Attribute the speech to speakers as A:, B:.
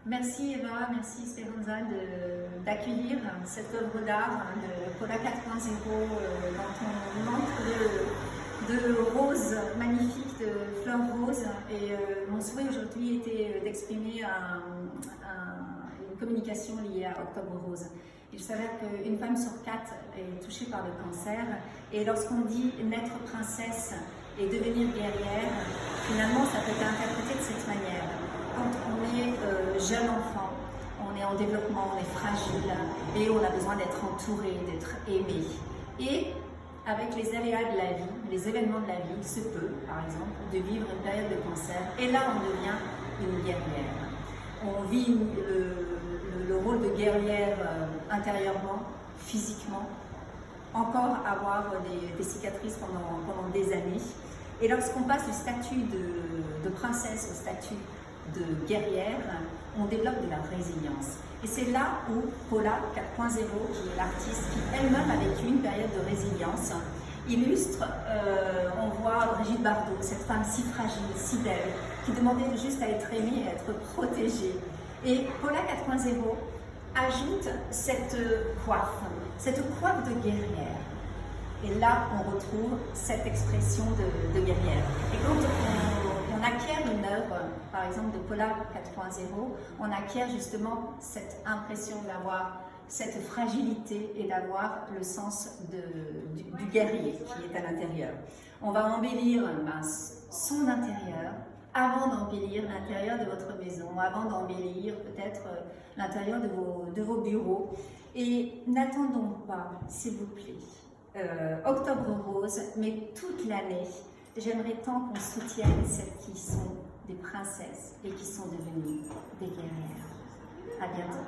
A: Merci Eva, merci Speranza d'accueillir cette œuvre d'art de Paula 4.0 dans ton manque de roses magnifiques, de fleurs roses. Et mon souhait aujourd'hui était d'exprimer une communication liée à Octobre Rose. Il s'avère qu'une femme sur 4 est touchée par le cancer, et lorsqu'on dit naître princesse et devenir guerrière, finalement ça peut être interprété de cette manière. Quand on est jeune enfant, on est en développement, on est fragile et on a besoin d'être entouré, d'être aimé. Et avec les aléas de la vie, les événements de la vie, il se peut, par exemple, de vivre une période de cancer, et là on devient une guerrière. On vit le rôle de guerrière intérieurement, physiquement, encore avoir des cicatrices pendant des années. Et lorsqu'on passe du statut de princesse au statut de guerrière, on développe de la résilience. Et c'est là où Paula 4.0, qui est l'artiste qui elle-même a vécu une période de résilience, illustre, on voit Brigitte Bardot, cette femme si fragile, si belle, qui demandait juste à être aimée et à être protégée. Et Paula 4.0 ajoute cette coiffe de guerrière. Et là, on retrouve cette expression de guerrière. Et quand on acquiert une œuvre, par exemple de Paula 4.0, on acquiert justement cette impression d'avoir cette fragilité et d'avoir le sens du guerrier qui est à l'intérieur. On va embellir son intérieur avant d'embellir l'intérieur de votre maison, avant d'embellir peut-être l'intérieur de vos bureaux. Et n'attendons pas, s'il vous plaît, Octobre Rose, mais toute l'année, j'aimerais tant qu'on soutienne celles qui sont des princesses et qui sont devenues des guerrières. À bientôt.